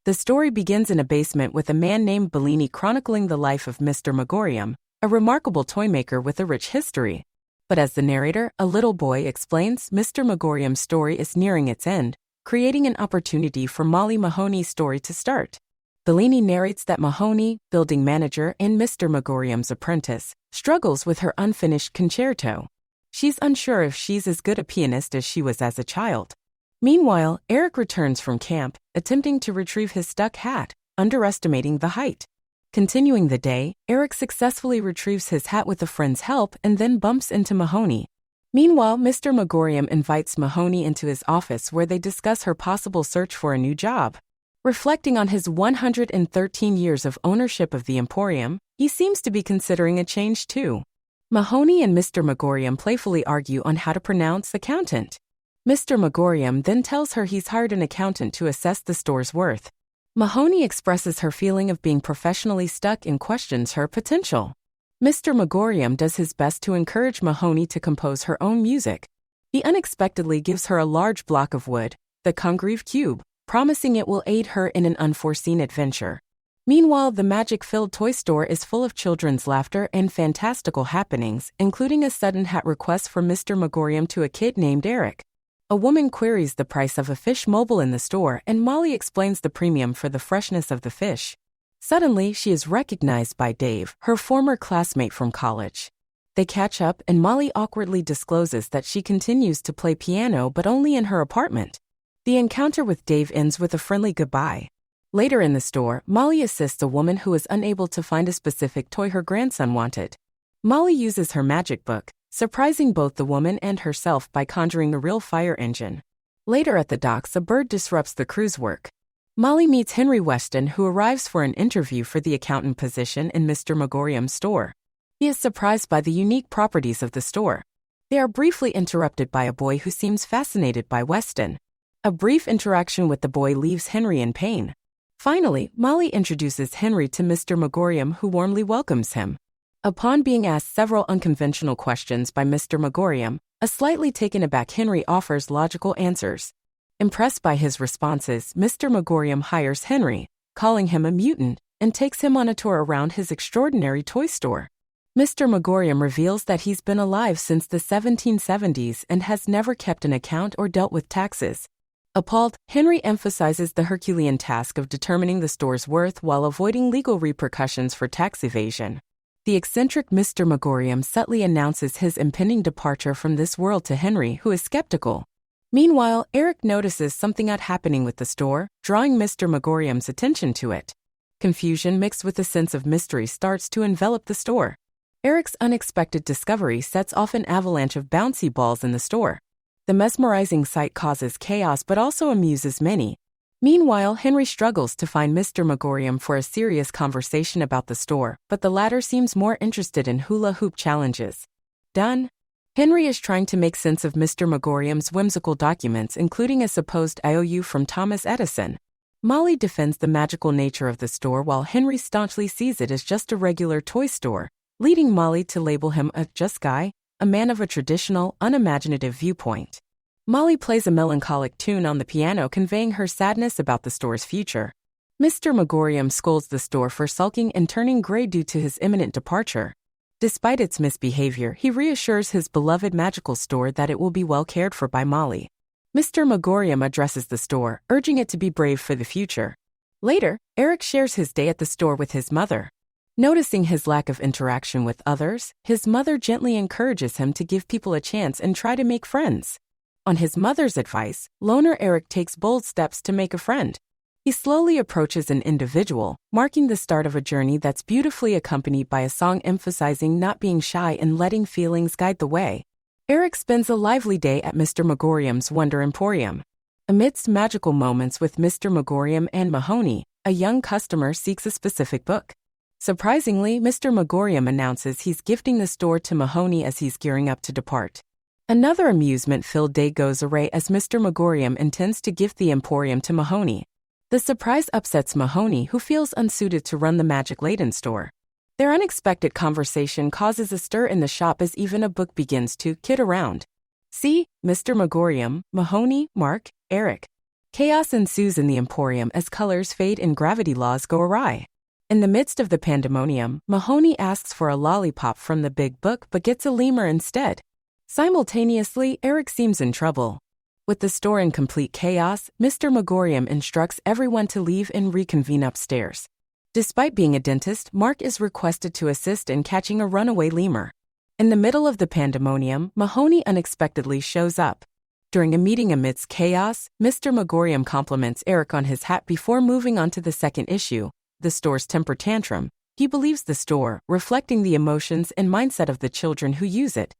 The story begins in a basement with a man named Bellini chronicling the life of Mr. Magorium, a remarkable toymaker with a rich history. But as the narrator, a little boy, explains, Mr. Magorium's story is nearing its end, creating an opportunity for Molly Mahoney's story to start. Bellini narrates that Mahoney, building manager and Mr. Magorium's apprentice, struggles with her unfinished concerto. She's unsure if she's as good a pianist as she was as a child. Meanwhile, Eric returns from camp, attempting to retrieve his stuck hat, underestimating the height. Continuing the day, Eric successfully retrieves his hat with a friend's help and then bumps into Mahoney. Meanwhile, Mr. Magorium invites Mahoney into his office where they discuss her possible search for a new job. Reflecting on his 113 years of ownership of the Emporium, he seems to be considering a change too. Mahoney and Mr. Magorium playfully argue on how to pronounce accountant. Mr. Magorium then tells her he's hired an accountant to assess the store's worth. Mahoney expresses her feeling of being professionally stuck and questions her potential. Mr. Magorium does his best to encourage Mahoney to compose her own music. He unexpectedly gives her a large block of wood, the Congreve cube, promising it will aid her in an unforeseen adventure. Meanwhile, the magic-filled toy store is full of children's laughter and fantastical happenings, including a sudden hat request from Mr. Magorium to a kid named Eric. A woman queries the price of a fish mobile in the store, and Molly explains the premium for the freshness of the fish. Suddenly, she is recognized by Dave, her former classmate from college. They catch up, and Molly awkwardly discloses that she continues to play piano but only in her apartment. The encounter with Dave ends with a friendly goodbye. Later in the store, Molly assists a woman who is unable to find a specific toy her grandson wanted. Molly uses her magic book, surprising both the woman and herself by conjuring a real fire engine. Later at the docks, a bird disrupts the crew's work. Molly meets Henry Weston, who arrives for an interview for the accountant position in Mr. Magorium's store. He is surprised by the unique properties of the store. They are briefly interrupted by a boy who seems fascinated by Weston. A brief interaction with the boy leaves Henry in pain. Finally, Molly introduces Henry to Mr. Magorium, who warmly welcomes him. Upon being asked several unconventional questions by Mr. Magorium, a slightly taken aback Henry offers logical answers. Impressed by his responses, Mr. Magorium hires Henry, calling him a mutant, and takes him on a tour around his extraordinary toy store. Mr. Magorium reveals that he's been alive since the 1770s and has never kept an account or dealt with taxes. Appalled, Henry emphasizes the Herculean task of determining the store's worth while avoiding legal repercussions for tax evasion. The eccentric Mr. Magorium subtly announces his impending departure from this world to Henry, who is skeptical. Meanwhile, Eric notices something odd happening with the store, drawing Mr. Magorium's attention to it. Confusion mixed with a sense of mystery starts to envelop the store. Eric's unexpected discovery sets off an avalanche of bouncy balls in the store. The mesmerizing sight causes chaos but also amuses many. Meanwhile, Henry struggles to find Mr. Magorium for a serious conversation about the store, but the latter seems more interested in hula hoop challenges. Done. Henry is trying to make sense of Mr. Magorium's whimsical documents, including a supposed IOU from Thomas Edison. Molly defends the magical nature of the store while Henry staunchly sees it as just a regular toy store, leading Molly to label him a just guy, a man of a traditional, unimaginative viewpoint. Molly plays a melancholic tune on the piano, conveying her sadness about the store's future. Mr. Magorium scolds the store for sulking and turning gray due to his imminent departure. Despite its misbehavior, he reassures his beloved magical store that it will be well cared for by Molly. Mr. Magorium addresses the store, urging it to be brave for the future. Later, Eric shares his day at the store with his mother. Noticing his lack of interaction with others, his mother gently encourages him to give people a chance and try to make friends. On his mother's advice, loner Eric takes bold steps to make a friend. He slowly approaches an individual, marking the start of a journey that's beautifully accompanied by a song emphasizing not being shy and letting feelings guide the way. Eric spends a lively day at Mr. Magorium's Wonder Emporium. Amidst magical moments with Mr. Magorium and Mahoney, a young customer seeks a specific book. Surprisingly, Mr. Magorium announces he's gifting the store to Mahoney as he's gearing up to depart. Another amusement-filled day goes awry as Mr. Magorium intends to gift the Emporium to Mahoney. The surprise upsets Mahoney, who feels unsuited to run the magic-laden store. Their unexpected conversation causes a stir in the shop as even a book begins to kid around. See, Mr. Magorium, Mahoney, Mark, Eric. Chaos ensues in the Emporium as colors fade and gravity laws go awry. In the midst of the pandemonium, Mahoney asks for a lollipop from the big book but gets a lemur instead. Simultaneously, Eric seems in trouble. With the store in complete chaos, Mr. Magorium instructs everyone to leave and reconvene upstairs. Despite being a dentist, Mark is requested to assist in catching a runaway lemur. In the middle of the pandemonium, Mahoney unexpectedly shows up. During a meeting amidst chaos, Mr. Magorium compliments Eric on his hat before moving on to the second issue, the store's temper tantrum. He believes the store, reflecting the emotions and mindset of the children who use it,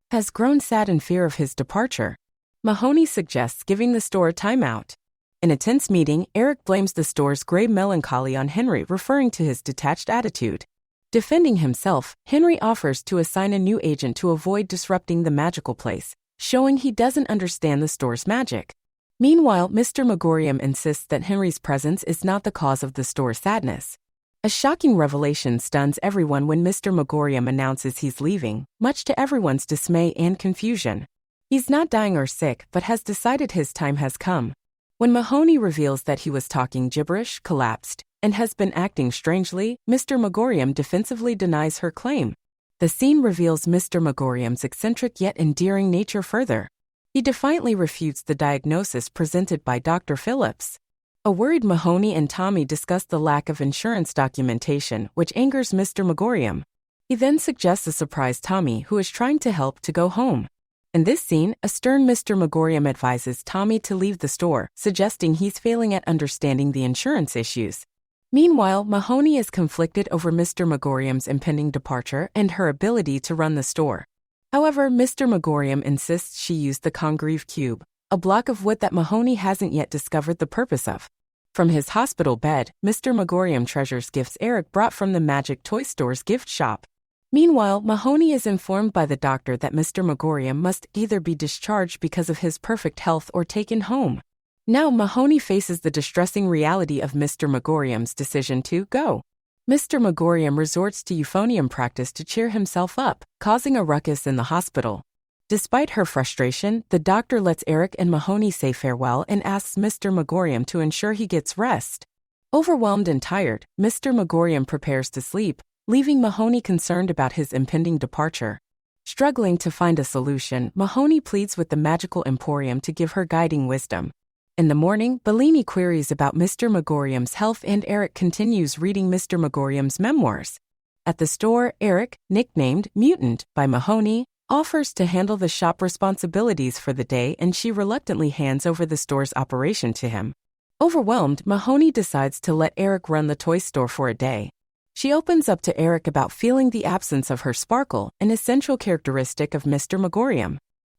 has grown sad in fear of his departure. Mahoney suggests giving the store a timeout. In a tense meeting, Eric blames the store's gray melancholy on Henry, referring to his detached attitude. Defending himself, Henry offers to assign a new agent to avoid disrupting the magical place, showing he doesn't understand the store's magic. Meanwhile, Mr. Magorium insists that Henry's presence is not the cause of the store's sadness. A shocking revelation stuns everyone when Mr. Magorium announces he's leaving, much to everyone's dismay and confusion. He's not dying or sick, but has decided his time has come. When Mahoney reveals that he was talking gibberish, collapsed, and has been acting strangely, Mr. Magorium defensively denies her claim. The scene reveals Mr. Magorium's eccentric yet endearing nature further. He defiantly refutes the diagnosis presented by Dr. Phillips. A worried Mahoney and Tommy discuss the lack of insurance documentation, which angers Mr. Magorium. He then suggests a surprise Tommy, who is trying to help, to go home. In this scene, a stern Mr. Magorium advises Tommy to leave the store, suggesting he's failing at understanding the insurance issues. Meanwhile, Mahoney is conflicted over Mr. Magorium's impending departure and her ability to run the store. However, Mr. Magorium insists she use the Congreve cube, a block of wood that Mahoney hasn't yet discovered the purpose of. From his hospital bed, Mr. Magorium treasures gifts Eric brought from the Magic Toy Store's gift shop. Meanwhile, Mahoney is informed by the doctor that Mr. Magorium must either be discharged because of his perfect health or taken home. Now Mahoney faces the distressing reality of Mr. Magorium's decision to go. Mr. Magorium resorts to euphonium practice to cheer himself up, causing a ruckus in the hospital. Despite her frustration, the doctor lets Eric and Mahoney say farewell and asks Mr. Magorium to ensure he gets rest. Overwhelmed and tired, Mr. Magorium prepares to sleep, leaving Mahoney concerned about his impending departure. Struggling to find a solution, Mahoney pleads with the magical Emporium to give her guiding wisdom. In the morning, Bellini queries about Mr. Magorium's health and Eric continues reading Mr. Magorium's memoirs. At the store, Eric, nicknamed Mutant by Mahoney, offers to handle the shop responsibilities for the day, and she reluctantly hands over the store's operation to him. Overwhelmed, Mahoney decides to let Eric run the toy store for a day. She opens up to Eric about feeling the absence of her sparkle, an essential characteristic of Mr. Magorium.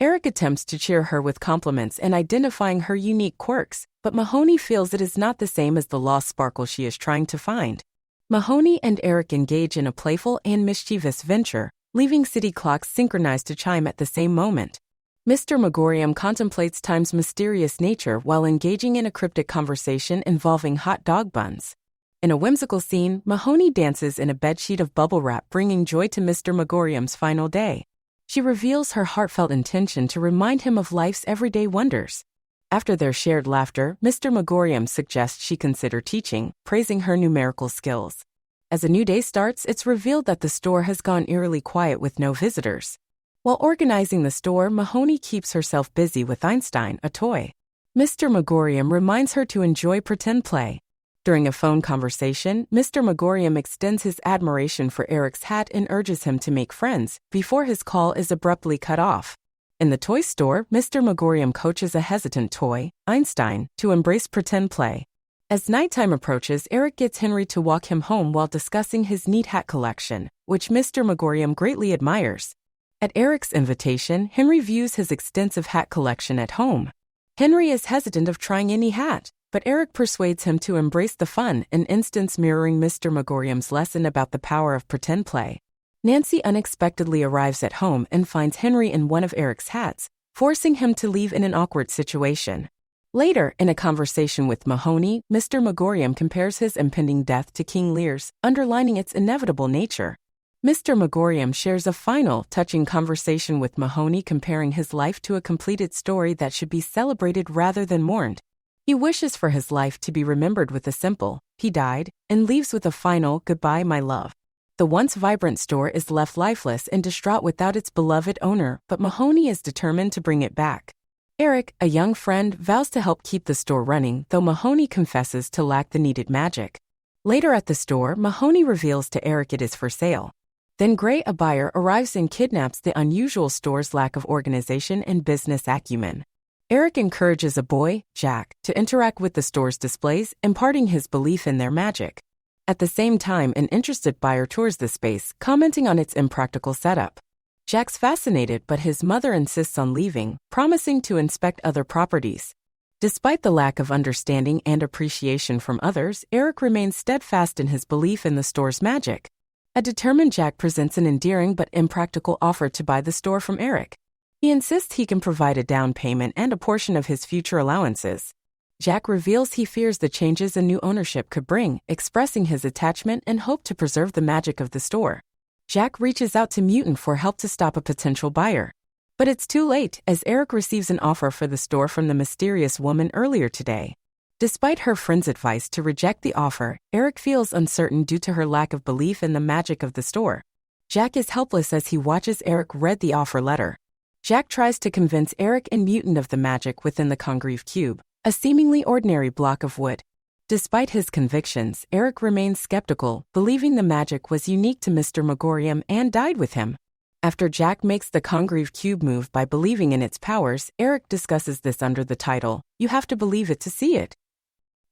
Eric attempts to cheer her with compliments and identifying her unique quirks, but Mahoney feels it is not the same as the lost sparkle she is trying to find. Mahoney and Eric engage in a playful and mischievous venture, leaving city clocks synchronized to chime at the same moment. Mr. Magorium contemplates time's mysterious nature while engaging in a cryptic conversation involving hot dog buns. In a whimsical scene, Mahoney dances in a bedsheet of bubble wrap, bringing joy to Mr. Magorium's final day. She reveals her heartfelt intention to remind him of life's everyday wonders. After their shared laughter, Mr. Magorium suggests she consider teaching, praising her numerical skills. As a new day starts, it's revealed that the store has gone eerily quiet with no visitors. While organizing the store, Mahoney keeps herself busy with Einstein, a toy. Mr. Magorium reminds her to enjoy pretend play. During a phone conversation, Mr. Magorium extends his admiration for Eric's hat and urges him to make friends, before his call is abruptly cut off. In the toy store, Mr. Magorium coaches a hesitant toy, Einstein, to embrace pretend play. As nighttime approaches, Eric gets Henry to walk him home while discussing his neat hat collection, which Mr. Magorium greatly admires. At Eric's invitation, Henry views his extensive hat collection at home. Henry is hesitant of trying any hat, but Eric persuades him to embrace the fun, an instance mirroring Mr. Magorium's lesson about the power of pretend play. Nancy unexpectedly arrives at home and finds Henry in one of Eric's hats, forcing him to leave in an awkward situation. Later, in a conversation with Mahoney, Mr. Magorium compares his impending death to King Lear's, underlining its inevitable nature. Mr. Magorium shares a final, touching conversation with Mahoney, comparing his life to a completed story that should be celebrated rather than mourned. He wishes for his life to be remembered with a simple, "He died," and leaves with a final, "Goodbye, my love." The once vibrant store is left lifeless and distraught without its beloved owner, but Mahoney is determined to bring it back. Eric, a young friend, vows to help keep the store running, though Mahoney confesses to lack the needed magic. Later at the store, Mahoney reveals to Eric it is for sale. Then Gray, a buyer, arrives and kidnaps the unusual store's lack of organization and business acumen. Eric encourages a boy, Jack, to interact with the store's displays, imparting his belief in their magic. At the same time, an interested buyer tours the space, commenting on its impractical setup. Jack's fascinated, but his mother insists on leaving, promising to inspect other properties. Despite the lack of understanding and appreciation from others, Eric remains steadfast in his belief in the store's magic. A determined Jack presents an endearing but impractical offer to buy the store from Eric. He insists he can provide a down payment and a portion of his future allowances. Jack reveals he fears the changes a new ownership could bring, expressing his attachment and hope to preserve the magic of the store. Jack reaches out to Mutant for help to stop a potential buyer. But it's too late, as Eric receives an offer for the store from the mysterious woman earlier today. Despite her friend's advice to reject the offer, Eric feels uncertain due to her lack of belief in the magic of the store. Jack is helpless as he watches Eric read the offer letter. Jack tries to convince Eric and Mutant of the magic within the Congreve cube, a seemingly ordinary block of wood. Despite his convictions, Eric remains skeptical, believing the magic was unique to Mr. Magorium and died with him. After Jack makes the Congreve cube move by believing in its powers, Eric discusses this under the title, "You Have to Believe It to See It,"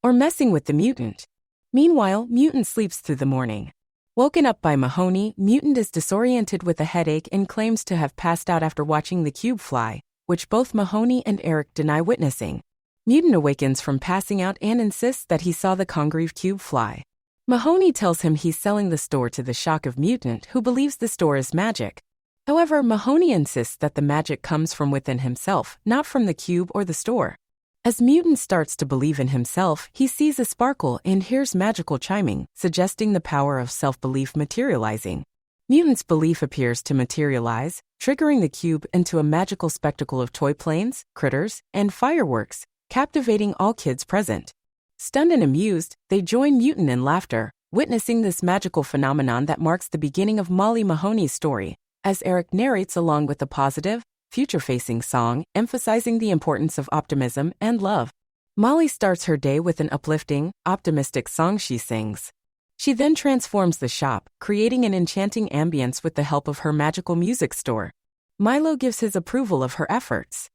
or messing with the mutant. Meanwhile, Mutant sleeps through the morning. Woken up by Mahoney, Mutant is disoriented with a headache and claims to have passed out after watching the cube fly, which both Mahoney and Eric deny witnessing. Mutant awakens from passing out and insists that he saw the Congreve cube fly. Mahoney tells him he's selling the store to the shock of Mutant, who believes the store is magic. However, Mahoney insists that the magic comes from within himself, not from the cube or the store. As Mutant starts to believe in himself, he sees a sparkle and hears magical chiming, suggesting the power of self-belief materializing. Mutant's belief appears to materialize, triggering the cube into a magical spectacle of toy planes, critters, and fireworks, captivating all kids present. Stunned and amused, they join Mutant in laughter, witnessing this magical phenomenon that marks the beginning of Molly Mahoney's story, as Eric narrates along with a positive, future-facing song, emphasizing the importance of optimism and love. Molly starts her day with an uplifting, optimistic song she sings. She then transforms the shop, creating an enchanting ambience with the help of her magical music store. Milo gives his approval of her efforts.